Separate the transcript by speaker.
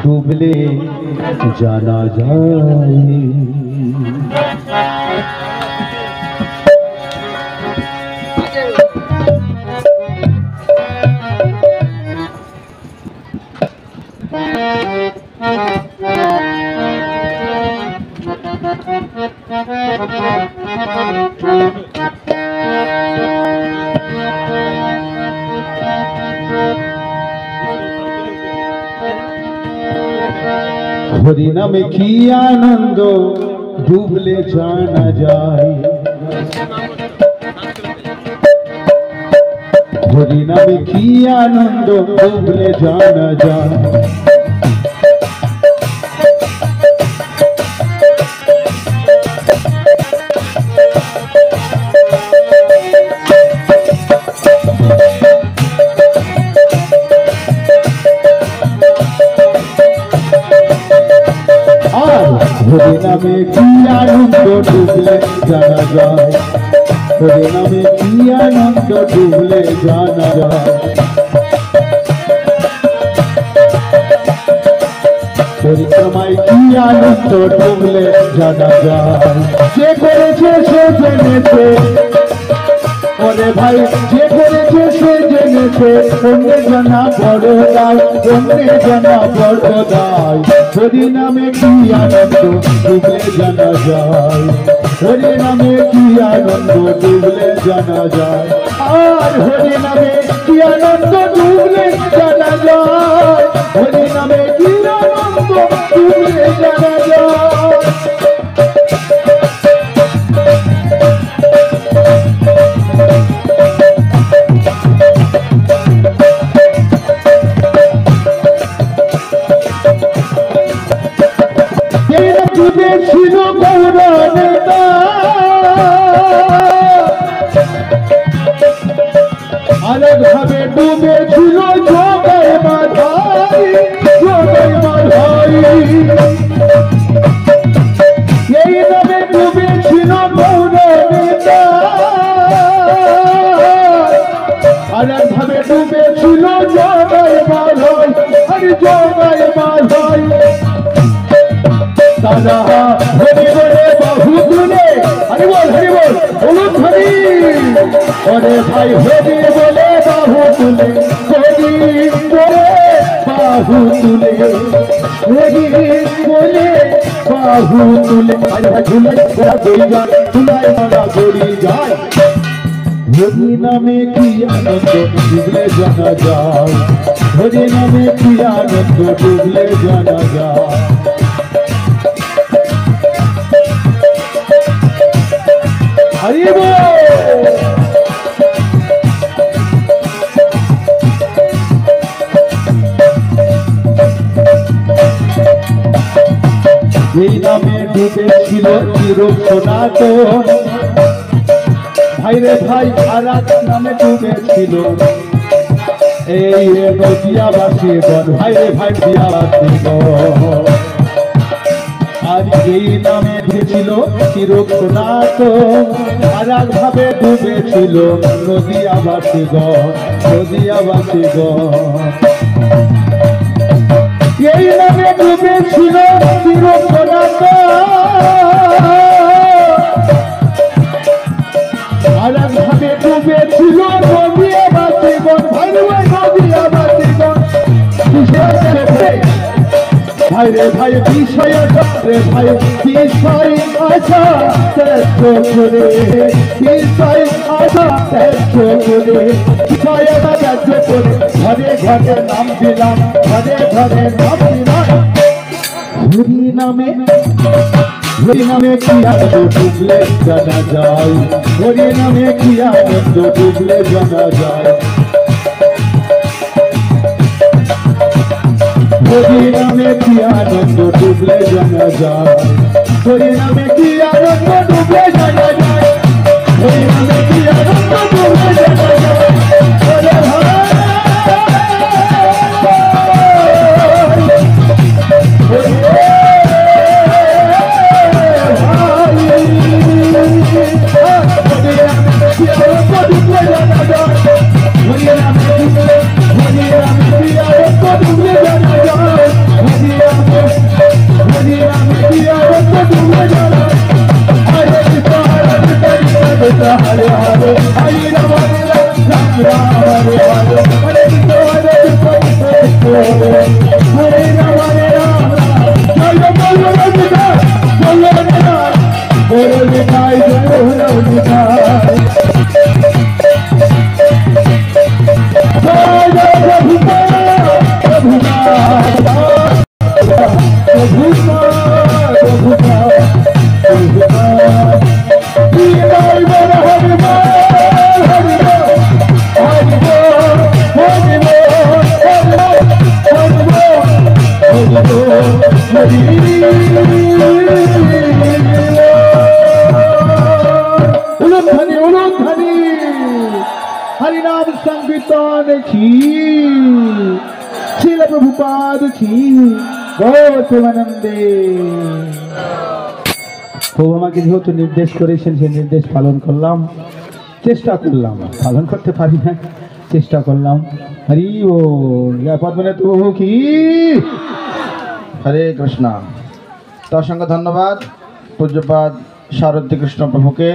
Speaker 1: ডুবলে জানা যায়। হরি নামে কি আনন্দ ডুবলে জানা যায়। হরি নামে কি আনন্দ ডুবলে জানা যায়। হরি নামে কি আনন্দ ডুবলে জানা যায়। হরি নামে কি আনন্দ ডুবলে জানা যায়। পরিক্রমায় কি আনন্দ ডুবলে জানা যায়। যে করেছে সে জেনেছে, ওরে ভাই যে করেছে সে জেনেছে, অন্যের জানা বড় দায়, অন্যের জানা বড় দায়। হরি নামে কি আনন্দ ডুবলে জানা যায়। হরি নামে কি আনন্দ ডুবলে জানা যায়। আর হরি নামে কি আনন্দ ডুবলে জানা যায়। হরি নামে কি আনন্দ ডুবলে জানা যায়। ছিল গৌরনেতা, আরেক ভাবে ডুবেছিল জগাই মাধাই, জগাই মাধাই। এই নামে ডুবেছিল গৌরনেতা, আরেক ভাবে ডুবেছিল জগাই মাধাই, আরে জগাই মাধাই। তারা হরি বলে বাহু তুলে, হরি বল হরি বল বলুন হরি। ওরে ভাই হরি বলে বাহু তুলে, হরি বলে বাহু তুলে, হরি বলে বাহু তুলে। আরে ভাই তুলাই গড়ি যায়, তুলাই মারা গড়ি যায়। হরি নামে কি আনন্দ ডুবলে জানা যায়। হরি নামে কি আনন্দ ডুবলে জানা যায়। হরি বল। এই নামে ডুবেছিল চির সনাতন, ভাই রে ভাই আর এক নামে ডুবেছিল এই নদিয়াবাসী গণ, ভাই রে ভাই দিয়াবাসী গণ। আর এই নামে ডুবেছিল চির সনাতন, আর এক ভাবে ডুবেছিল নদিয়াবাসী গণ, নদিয়াবাসী গণ। এই নামে ডুবেছিল চির সনাতন, আর এক ভাবে ডুবেছিল নদিয়াবাসী গণ, ভাই রে ভাই নদিয়াবাসী গণ। ভাই রে ভাই বিষয় রে ভাই বিষয় আশা ত্যাগ করে, বিষয় আশা ত্যাগ করে, বিষয়টা ত্যাগ করে ঘরে ঘরে নাম দিলাম, ঘরে ঘরে নাম দিলাম। হরি নামে, হরি নামে কি আনন্দ ডুবলে জানা যায়। হরি নামে কি আনন্দ ডুবলে জানা যায়। হরি নামে কি আনন্দ ডুবলে জানা যায়। হরি নামে কি আনন্দ ডুবলে জানা যায়। হরি নামে কি আনন্দ ডুবলে জানা যায়। হরি হরে রাম জয় বলো নিতাই বলো নিতাই বলো নিতাই জয় বলো নিতাই हरिनाम संकीर्तन की श्रील प्रभुपाद की गौतमानंदे প্রভু আমাকে যেহেতু নির্দেশ করেছেন সেই নির্দেশ পালন করলাম চেষ্টা করলাম পালন করতে পারি না চেষ্টা করলাম হরি ও পদ্মনাথ প্রভু কি
Speaker 2: हरे कृष्णा तो असंख्य धन्यवाद पूज्यपाद शारदী कृष्ण प्रभु के।